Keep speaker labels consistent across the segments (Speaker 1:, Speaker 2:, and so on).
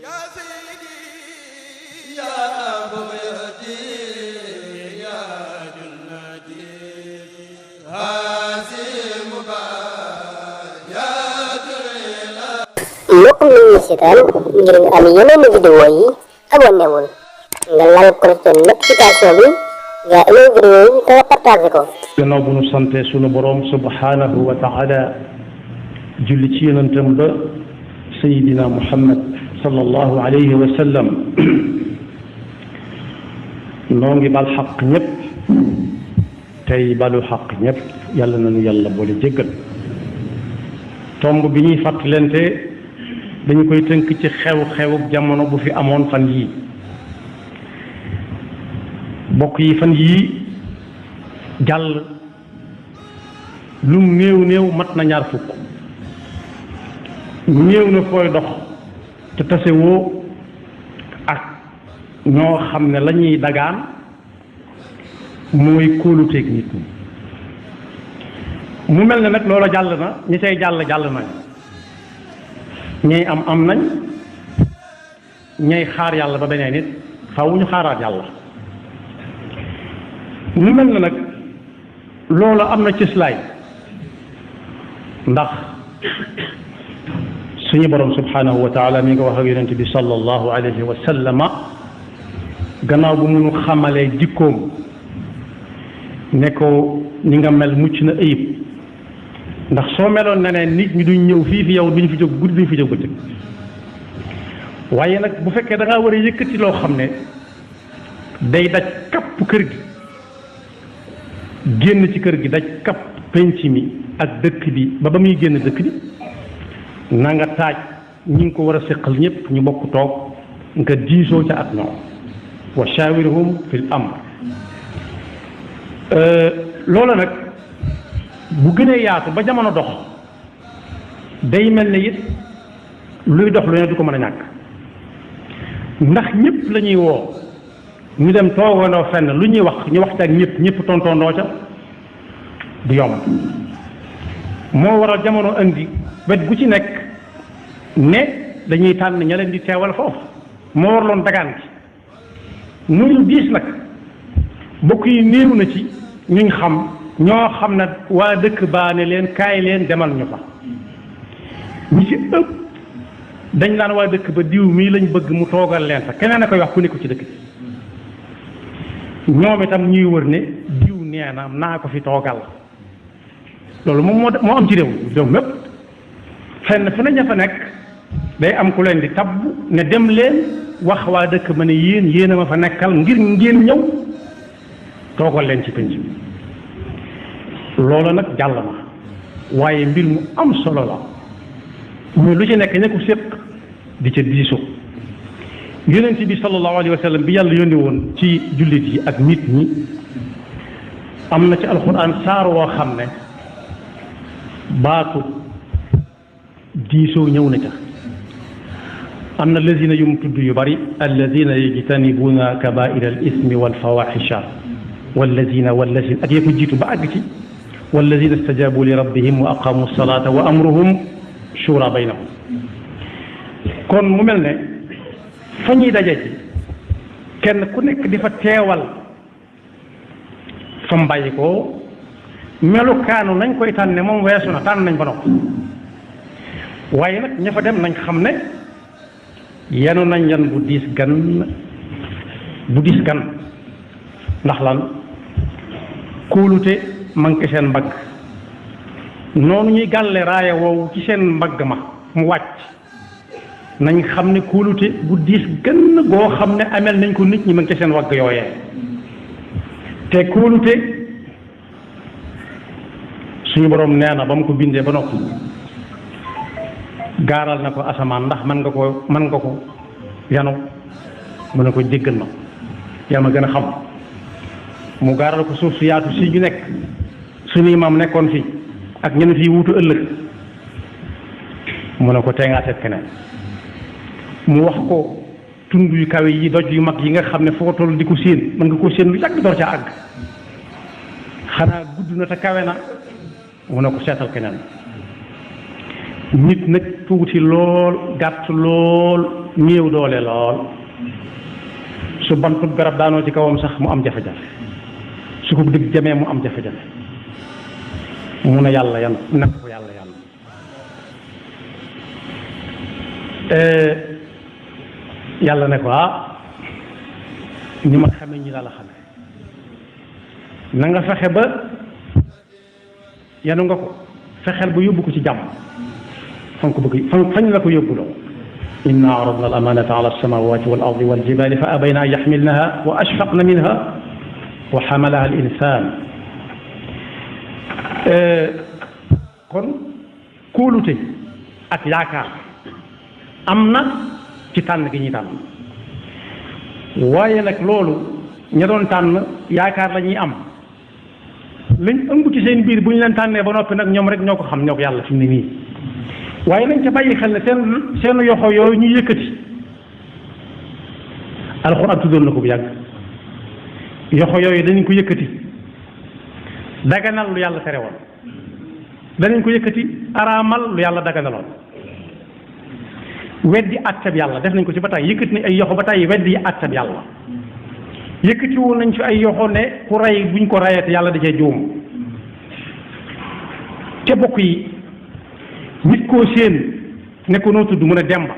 Speaker 1: يا سيدي يا بغيتي يا جنتي هذه مبايات
Speaker 2: mbokk mi ñu seetaan ngir nga am yeneen vidéo yi abonné wul nga laal cloche de notification bi nga amee vidéo yi te partagé ko.
Speaker 3: gannaaw bu nu sante sunu borom subhanahu wa taala julli ci yonentam ba sayidina muhammad sallallahu alayhi wa sallam noo ngi bal xaq ñëpp tey balu xaq ñëpp yàlla nañu yàlla boole jéggal tomb bi ñuy fàttalante dañu koy tënk ci xew-xewu jamono bu fi amoon fan yii bokk yi fan yii jàll lu néew néew mat na ñaar fukk néew na fooy dox te tasewoo ak ñoo xam ne la ñuy dagaan mooy kóoluteeg nit ñi mu mel ne nag loola jàll na ñi cay jàll nañ ñay am nañ ñay xaar yàlla ba beneen nit faaw ñu xaaraat yàlla mu mel ne nag loola am na cëslaay ndax suñu borom subhanahu wa taala mi nga wax ak yonent bi sallallahu alayhi wa sallama gannaaw bu munu xamalee jikkoom ne ko ni nga mel mucc na ayib ndax soo meloon ne nit ñi duñ ñëw fii fi yow duñ fi jóg guddi duñ fi jóg bëccëg waaye nag bu fekkee da ngaa war a yëkkati loo xam ne day daj kapp kër gi génn ci kër gi daj kapp penc mi ak dëkk bi ba muy génn dëkk bi na nga taaj ñi ngi ko war a séqal ñëpp ñu bokk toog nga diisoo ca ak ñoom wa shawirhum fil amr loola nag bu gënee yaatu ba jamono dox day mel ne it luy dox lu ne du ko mën a ñàkk ndax ñëpp la ñuy woo ñu dem toogandoo fenn lu ñuy wax ñu wax ci ak ñëpp tontoondoo ca du yomb moo waral jamono indi wet gu ci nekk ne dañuy tànn ña leen di teewal foofu moo waraloon dagaan gi muy lu diis nag bokk yi néew na ci ñuñ xam ñoo xam ne waa dëkk baa ne leen kaay leen demal ñu fa ñi ci ëpp dañ naan waa dëkk ba diw mii lañ bëgg mu toogal leen fa keneen a koy wax ku nekku ci dëkk bi ñoom itam ñuy wër ne diw nee na naa ko fi toogal loolu moom moo am ci réew mépp fenn fu ne ña fa nekk day am ku leen di tabb ne dem leen wax waa dëkk ba ne yéen a ma fa nekkal ngir ngeen ñëw toogal leen ci penc bi loolu nag jàll na waaye mbir mu am solo la muy lu ci nekk ña ko séq di ca diisu yonent bi sallallahu alayhi wa sallam bi yàlla yónni woon ci jullit yi ak nit ñi am na ci alxuraan saar woo xam ne baatu diisoo ñëw na ca am na lazina yu mu tudd yu bari allazina yajtanibuna kabaira al ismi wal fawaxisha wallazina ak yee ko jiitu ba àgg ci wallazina istajabu li rabbihim wa aqamu salata wa amruhum shura baynahum kon mu mel ne fa ñuy daje ci kenn ku nekk di fa teewal fa mu bàyyi ko melukaanu nañ koy tànne moom weesu na tànn nañ ba noppi waaye nag ña fa dem nañ xam ne yenu nañ yan bu diis gan ndax lan kóolute manqué seen mbagg noonu ñuy gàlle raaya woowu ci seen mbagg ma mu wàcc nañ xam ne kóolute bu diis gan goo xam ne amel nañ ko nit ñi manqué seen wagg yooyee te kóolute suñu borom nee na ba mu ko bindee ba noppi gaaral na ko asamaan ndax mën nga ko yanu mën na ko jéggal ma yaa ma gën a xam mu gaaral ko suuf su yaatu si ñu nekk suñuy maam nekkoon fi ak ñenn fii wuutu ëllëg mu ne ko tey ngaa seet keneen mu wax ko tund yu kawe yi doj yu mag yi nga xam ne foo toll di ko séen mën nga ko séen lu yàgg door caa àgg xanaa gudd na te kawe na mu ne ko seetal keneen nit nag tuuti lool gàtt lool néew doole lool su bantu garab daanoo ci kawam sax mu am jafe-jafe su ko digg jamee mu am jafe-jafe mu ne yàlla yan nekk ko yàlla yàlla ne ko ñi ma xamee ñi la xamee na nga fexe ba yanu nga ko fexeel ba yóbbu ko ci jàmm fan ko bëgg fañ la ko yóbbuloo inna aradna al amanata ala alsamawati wal ardi wal jibali fa abayna an yaxmilnaha wa ashfaqna minha wa xamalaha al insan kon kóolute ak yaakaar am na ci tànn gi ñuy tànn waaye nag loolu ña doon tànn yaakaar la ñuy am lañ ëmb ci seen biir bu ñu leen tànnee ba noppi nag ñoom rek ñoo ko xam ñoo ko yàlla fi mu ne nii waaye nañ ca bàyyi xel ne seen yoxo yooyu ñu yëkkati alxuraan tuddoon na ko bu yàgg yoxo yooyu danañ ko yëkkati daganal lu yàlla tere woon danañ ko yëkkati araamal lu yàlla daganaloon weddi àttab yàlla def nañ ko ci ba tey yëkkati nañ ay yoxo ba tey weddi àttab yàlla yëkkati woon nañ fi ay yoxo ne ku rey buñ ko rayee te yàlla da cee juum te bokk yi nit koo séen ne ko noo tudd mu ne Demba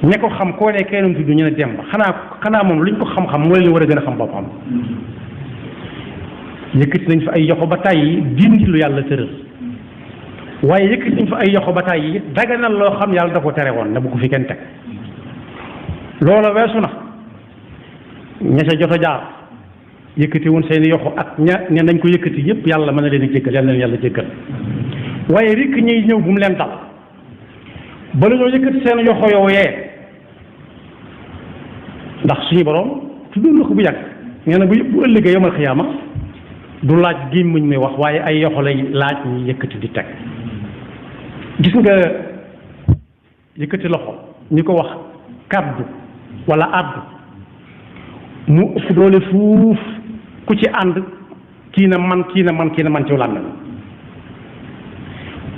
Speaker 3: ñe ko xam koo ne kenn tudd ñu ne Demba xanaa moom luñ ko xam-xam moo leen war a gën a xam boppam yëkkati nañ fi ay yoxo ba tey dindi lu yàlla tëral waaye yëkkati nañ fi ay yoxo ba tey daganal loo xam yàlla da ko tere woon ne bu ko fi kenn teg loola weesu na ña ca jot a jaar yëkkati woon seen yoxo ak ña nañ ko yëkkati yëpp yàlla mën na leen a jéggal yàlla na leen yàlla jéggal waaye rikk ñuy ñëw bu mu leen dal bala ñoo yëkkati seen yoxo yooyee ndax suñu borom tuddoon na ko bu yàgg nee na bu ëllëgee yomal xiyaama du laaj gémmiñ muy wax waaye ay yoxo lay laaj ñu yëkkati di teg gis nga yëkkati loxo ñi ko wax kaddu wala addu mu ëpp doole fuuf ku ci ànd kii na man ci làmmiñ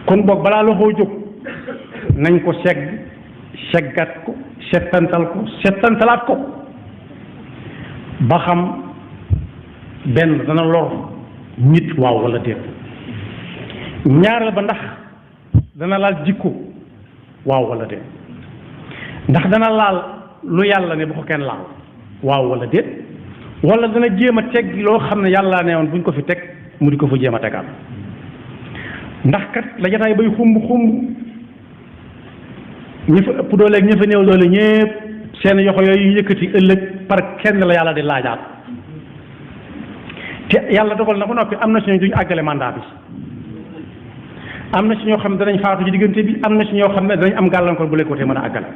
Speaker 3: kon boog balaa loxoo jóg nañ ko seggat ko settantalaat ko ba xam benn dana lor nit waaw wala déet ñaareel ba ndax dana laal jikko waaw wala déet ndax dana laal lu yàlla ne bu ko kenn laal waaw wala déet wala dana jéem a teg loo xam ne yàlla ne woon buñ ko fi teg mu di ko fa jéem a tegaat ndax kat la jataay bay xumb ñi fa ëpp doole ak ñi fa néew doole ñépp seen yoxo yooyu yëkkati ëllëg par kenn la yàlla di laajaat te yàlla dogal na ba noppi am na si ñoo duñu àggale mandat bi am na si ñoo xam ne danañ faatu ci diggante bi am na si ñoo xam ne danañ am gàllankoor bu leen ko te mën a àggale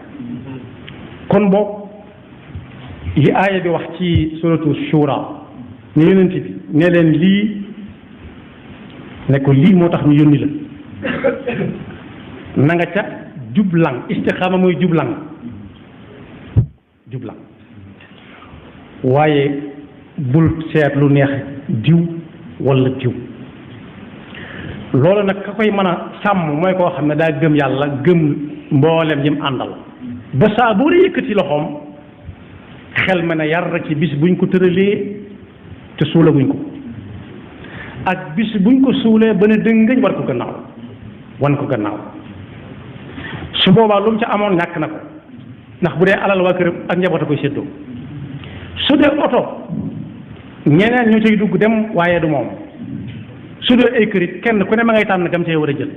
Speaker 3: kon boog yi aaya bi wax ci suratu shura ne yonent bi ne leen lii ne ko lii moo tax ñu yónni la na nga ca jublang istixaama mooy jublang waaye bul seet lu neex diw wala diw loolu nag ka koy mën a sàmm mooy koo xam ne daa gëm yàlla gëm mboolem ñim àndal ba saa boo dee yëkkati loxoom xel ma ne yar ci bis buñ ko tëralee te suulaguñ ko ak bis buñ ko suulee ba ne dëngañ wan ko gannaaw su boobaa lu mu ca amoon ñàkk na ko ndax bu dee alal waa këram ak njaboot a koy séddoo su dee oto ñeneen ñoo cay dugg dem waaye du moom su dee ay kërit kenn ku ne ma ngay tànn kam cee war a jël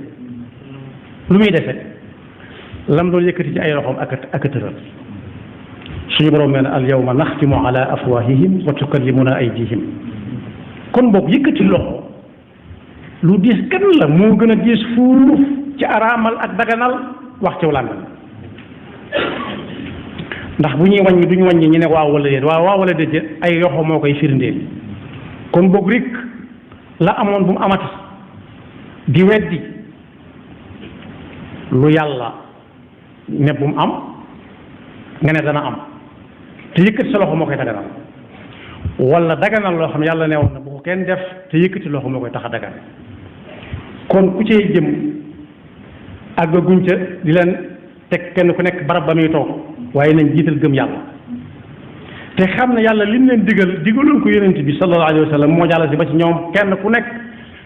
Speaker 3: lu muy defe lam doon yëkkati ci ay loxoom ak tëral suñu borom nee na al yawma naxtimu ala afwahihim wa tukallimuna aydihim kon boog yëkkati loxo lu diis gan la moo gën a diis fuuf ci araamal ak daganal wax ci làmmiñ ndax bu ñuy wàññi duñu wàññi ñu ne waaw wala déet ay yoxo moo koy firndeel kon boog rek la amoon bu mu amati di weddi lu yàlla ne bu mu am nga ne dana am te yëkkati sa loxo moo koy daganal wala daganal loo xam yàlla ne woon na bu ko kenn def te yëkkati loxo moo koy tax a dagan kon ku cee jëm àggaguñ ca di leen teg kenn ku nekk barab ba muy toog waaye nañ jiital gëm yàlla te xam ne yàlla lim leen digaloon ko yonent bi sallallahu alayhi wa sallam moo jàll si ba ci ñoom kenn ku nekk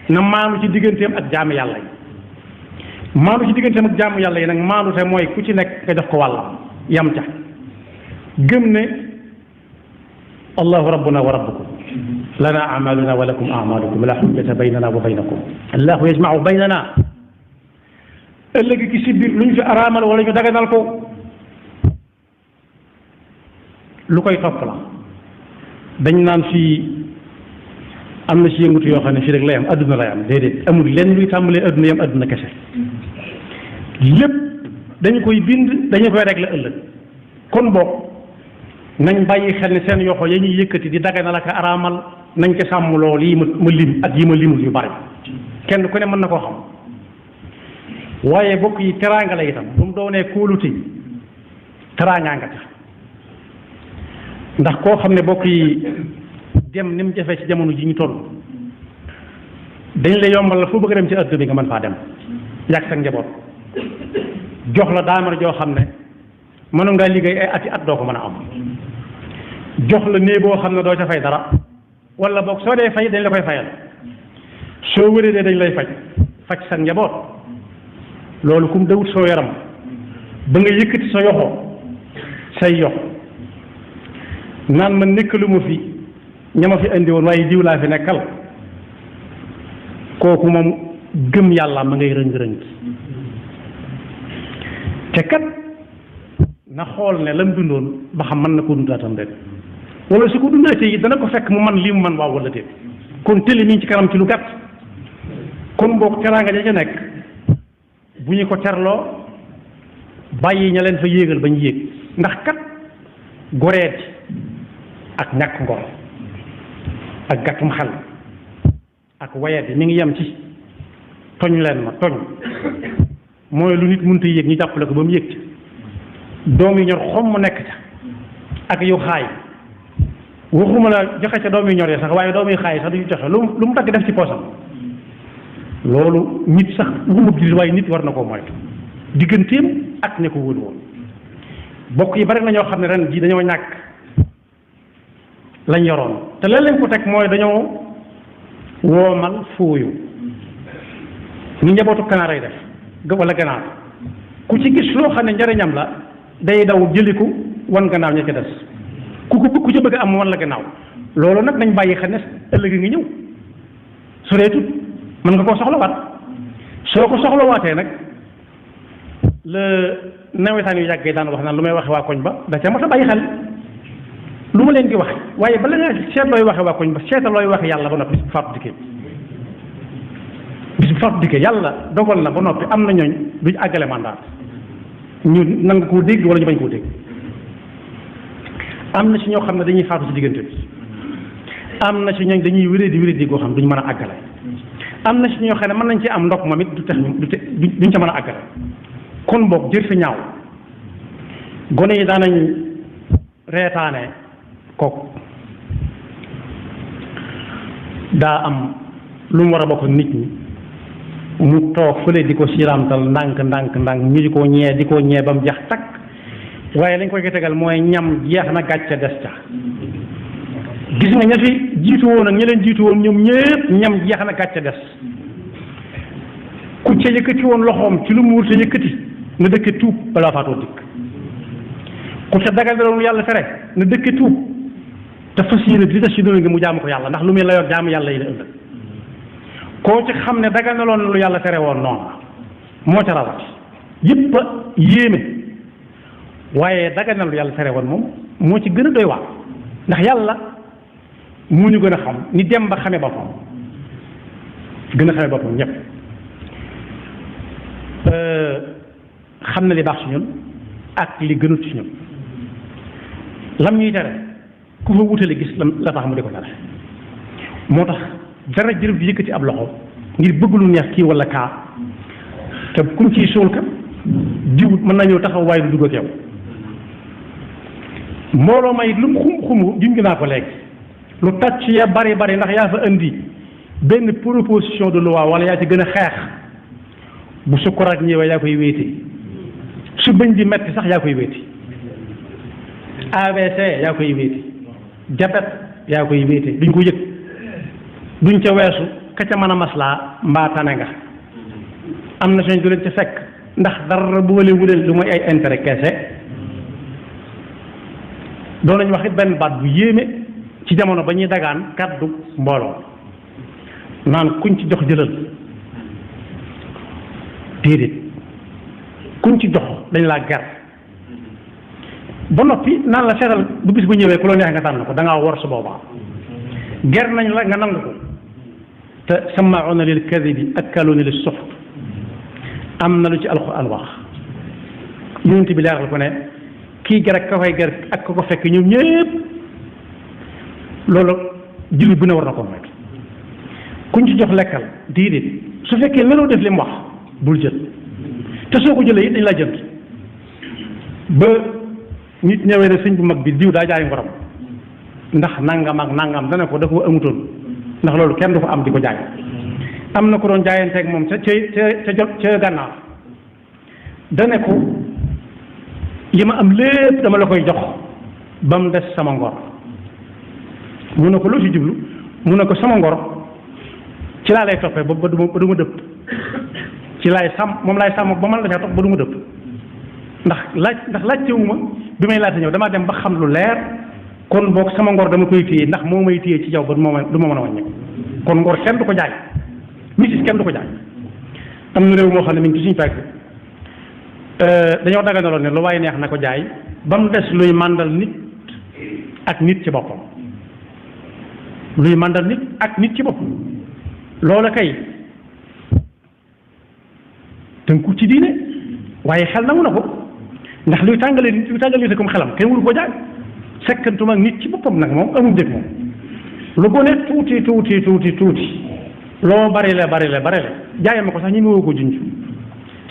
Speaker 3: na maanu ci digganteem ak jaamu yàlla yi maanu ci digganteem ak jaamu yàlla yi nag maanu te mooy ku ci nekk nga jox ko wàllam yam ca gëm ne allahu rabbuna wa rabbukum lana amaluna wa lakum amalukum la xujjata baynana wa baynakum allahu yajmau baynana ëllëg ki si biir lu ñu fi araamal wala ñu daganal ko lu koy topp la dañ naan fii am na ci yëngutu yoo xam ne fii rek lay am adduna lay am déedéet amul lenn luy tàmbalee adduna yam adduna kese lépp dañu koy bind dañu koy régler ëllëg kon boog nañ bàyyi xel ne seen yoxo ya ñuy yëkkati di daganal ak araamal nañ ko sàmm lool yi ma lim ak yi ma limul yu bari kenn ku ne mën na koo xam waaye bokk yi teraanga la itam bu mu doonee kóolute teraangaa nga tax ndax koo xam ne bokk yi dem ni mu jafe ci jamono ji ñu toll dañ la yombal la foo bëgg a dem ci àdduna bi nga mën faa dem yàgg sa njaboot jox la daamar joo xam ne mënoon ngaa liggéey ay ati at doo ko mën a am jox la néeg boo xam ne doo ca fay dara wala boog soo dee fay dañ la koy fayal soo wéradee dañ lay faj sa njaboot loolu kum dawut soo yaram ba nga yëkkati sa yoxo say yox naan ma nekkalu ma fi ñama fi indi woon waaye diw laa fi nekkal kooku moom gëm yàlla ma ngay rëng-rëng te kat na xool ne lam dundoon ba xam mën na ko dundaatam rek wala su ko dundaatee yi dana ko fekk mu man lii mu man waaw wala déet kon tëli mi ci kanam ci lu gàtt kon boog teraanga ja ca nekk bu ñu ko terloo bàyyi ña leen fa yéegal bañ yéeg ndax kat goreet ak ñàkk ngor ak gàttum xel ak wayet yi mi ngi yem ci toñ leen ma toñ mooy lu nit mënta yéeg ñu jàppale ko ba mu yéeg ca doom yi ñor xom mu nekk ca ak yu xaay waxuma la joxe ca doom yi ñor ya sax waaye doom yi xaay sax duñu joxe lu mu dagg def ci poosam loolu nit sax waxuma jullit waaye nit war na koo moytu digganteem ak ne ko wóolu woon bokk yi bari na ñoo xam ne ren jii dañoo ñàkk lañ yoroon te lan lañ ko teg mooy dañoo woomal fooyu ni njabootu kanaar ay def wala ganaar ku ci gis loo xam ne njariñam la day daw jëliku wan gannaaw ña ca des ku ca bëgg am wan la gannaaw loolu nag nañ bàyyi xel ne ëllëg ngi ñëw su dee tut mën nga koo soxlawaat soo ko soxlawaatee nag la nawetaan yu yàggee daan wax naan lu may waxe waa koñ ba da ca mat a bàyyi xel lu ma leen di waxe waaye bala nga seet looy waxe waa koñ ba seetal looy waxe yàlla ba noppi bis bu faatu dikkee yàlla dogal na ba noppi am na ñooñ duñ àggale mandat ñu nanga koo dégg wala ñu bañ koo dégg am na ci ñoo xam ne dañuy faatu ci diggante bi am na ci ñooñ dañuy wéré di goo xam duñ mën a àggale am na ci ñoo xam ne mën nañ ci am ndok moom it duñ ca mën a àggale kon boog jër fi ñaaw gone yi daanañ reetaane kooku daa am lu mu war a bokk nit ñi mu toog fële di ko siramtal ndànk ñu di ko ñee ba mu jeex takk waaye lañ koy tegal mooy ñam jeex na gàcce des ca gis nga ña fi jiitu woon ak ña leen jiitu woon ñoom ñëpp ñam jeex na gàcce des ku ca yëkkati woon loxoom ci lu mu wut sa yëkkati na dëkke tuub balaa faatoo dikk ku ca dagal doon yàlla tere na dëkke tuub te fas yéene di des ci doon ngi mu jaamu ko yàlla ndax lu muy la yor jaamu yàlla yi la ëllëg koo ci xam ne dagal na loon lu yàlla tere woon noonu moo ca rawat yëpp a yéeme waaye dagal na lu yàlla tere woon moom moo ci gën a doy waar ndax yàlla mu ñu gën a xam ni dem ba xame boppam gën a xame boppam ñëpp xam na li baax ci ñun ak li gënut ci ñun lam ñuy tere ku fa wutale gis la tax mu di ko tere moo tax dara jërëb di yëkkati ab loxo ngir bëgg lu neex kii wala kaa te kuñ ciy suul ka diwut mën na ñëw taxaw waaye du dugg ak yow mbooloo may lu mu xumu junj naa ko léegi lu tàcc ya bari ndax yaa fa indi benn proposition de loi wala yaa ci gën a xeex bu sukkuraat ñëwee yaa koy wéete su bëñ di metti sax yaa koy wéeti AVC yaa koy wéeti diabète yaa koy wéeti duñ ko yëg duñ ca weesu ka ca mën a maslaa mbaa tane nga am na seen du leen ca fekk ndax dara boole wu leen lu mooy ay intérêt kese doon nañu wax it benn baat bu yéeme ci jamono ba ñuy dagaan kàddu mbooloo naan kuñ ci jox jëlal déedéet kuñ ci jox dañ laa ger ba noppi naan la seetal bu bis bu ñëwee ku la neex nga tànn ko da ngaa war su boobaa ger nañ la nga nangu ko te sama'una lil kadibi akkaluna lis suxt am na lu ci alquran wax yonent bi leeral ko ne kii ger ak ka koy ger ak ka ko fekk ñoom ñëpp loolu jullit bu ne war na ko moytu kuñ ci jox lekkal déedéet su fekkee meloo def li mu wax bul jël te soo ko jëlee it dañ laa jënd ba nit ñëwee ne sëñ bu mag bi diw daa jaay ngoram ndax nangam ak nangam dana ko da ko amutoon ndax loolu kenn du ko am di ko jaay am na ko doon jaayanteeg moom ca ca gànnaar dane ko li ma am lépp dama la koy jox ba mu des sama ngor mu ne ko loo ci jublu mu ne ko sama ngor ci laa lay toppee ba du ma dëpp ci laay sàmm moom laay sàmm ba man la caa topp ba du ma dëpp ndax laajtewuma bi may laata ñëw damaa dem ba xam lu leer kon boog sama ngor dama koy téye ndax moo may téye ci jaw ba du ma mën a wàññi kon ngor kenn du ko jaay misis kenn du ko jaay am na réew moo xam ne mi ngi ci suñu fekk dañoo daganaloon ne lu waaye neex na ko jaay ba mu des luy màndal nit ak nit ci boppam luy màndal nit ak nit ci boppam loola kay tënku ci diine waaye xel nangu na ko ndax luy tàngalee nit comme xelam kenn wuru ko jaay sekkantuma ak nit ci boppam nag moom amul dëkk moom lu ko ne tuuti loo bari la jaay ma ko sax ñi ma woo ko junj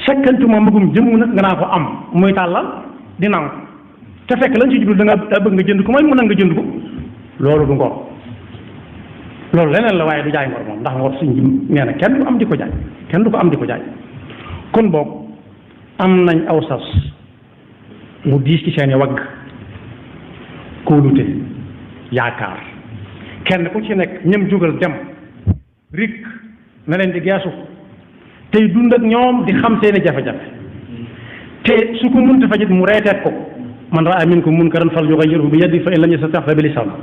Speaker 3: sekkantuma mbëggum jëmm nag nga naa ko am muy tàllal di nangu te fekk lañ ci jublu daa bëgg nga jënd ko mooy mu nag nga jënd ko loolu du ngor loolu leneen la waaye du jaay ngor moom ndax ngor suñ nee na kenn du am di ko jaay kenn du ko am di ko jaay kon boog am nañ aw sas mu diis ci seeni wagg kóolute yaakaar kenn ku ci nekk ñëm jógal dem rik na leen di geesu tey dund ak ñoom di xam seeni jafe-jafe te su ko mënta fajit mu reeteet ko man raa minkum munkaran falyughayyirhu bi yadihi fa in lam yastati' fa bi lisaanihi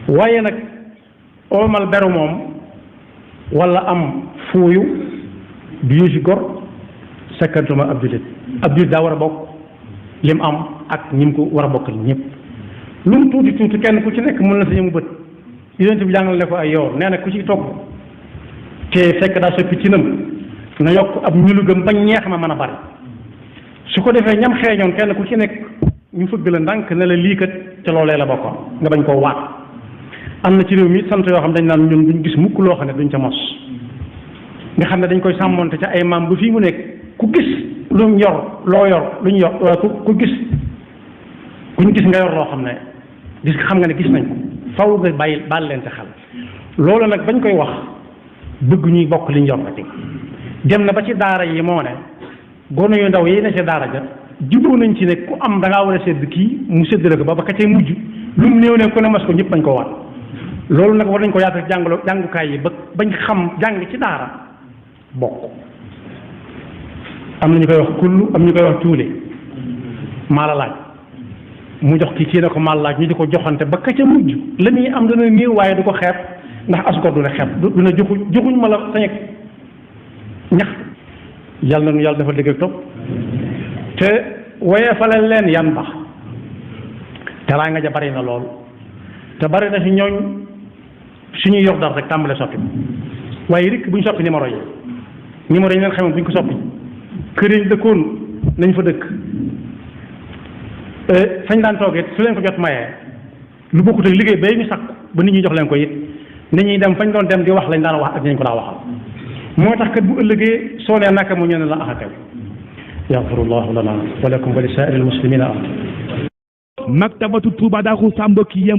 Speaker 3: waaye nag oomal beru moom wala am fuuyu du yëfi gor sekkantuma ab jullit daa war a bokk lim am ak ñi mu ko war a bokkal ñëpp lu mu tuuti kenn ku ci nekk mën na sa ñëmu bët yonent bi jàngal ne ko ay yoor nee na ku ci togg te fekk daa soppi ci nam na yokk ab ñulugam ba ñeex ma mën a bari su ko defee ñam xeeñoon kenn ku ci nekk ñu fëgg la ndànk ne la lii kat ca loolee la bokkoon nga bañ koo waat am na ci réew mi sant yoo xam dañ naan ñun duñ gis mukk loo xam ne duñ ca mos nga xam ne dañ koy sàmmonte ca ay maam ba fii mu nekk ku gis lu ñu yor loo yor lu ñu yor ku gis kuñ gis nga yor loo xam ne gis xam nga ne gis nañ ko faw nga baal leen ca xel loolu nag bañ koy wax bëgg ñuy bokk li ñu yor rek dem na ba ci daara yi moo ne gone yu ndaw yi ne ci daara ja jubóo nañ ci ne ku am da ngaa war a sédd kii mu séddale ko ba ka cay mujj lu mu néew ne ku ne mas ko ñëpp bañ koo waat loolu nag war nañ ko yaatal jàngukaay yi ba bañ xam jàng ci daara bokk am na ñu koy wax kullu am ñu koy wax tuule maa la laaj mu jox kii ne ko maa la laaj ñu di ko joxante ba ka ca mujj la muy am dana néew waaye du ko xeeb ndax asgor du ne xeeb du ne joxuñ ma la sañeg ñax yàlla na nu yàlla dafa dégg ak topp te woyee fale leen yan bax teraa nga ja bari na lool te bari na si ñooñ suñuy yor dara rek tàmbale soppi waaye rek bu ñu soppi numéro yi leen xamoon bu ñu ko soppi kër yi dëkkoon nañ fa dëkk fañ daan toogee su leen ko jot mayee lu bokkut ak liggéey bay ñu sakk ba nit ñi jox leen ko it nañuy dem fañ doon dem di wax lañ daan wax ak nañ ko daa waxal moo tax kat bu ëllëgee soo nee naka mu ñu ne la axatew yaxfirullahu lana wa lakum wa li saa'iril muslimina am
Speaker 4: maktabatu Touba Darou Sam mbokk yi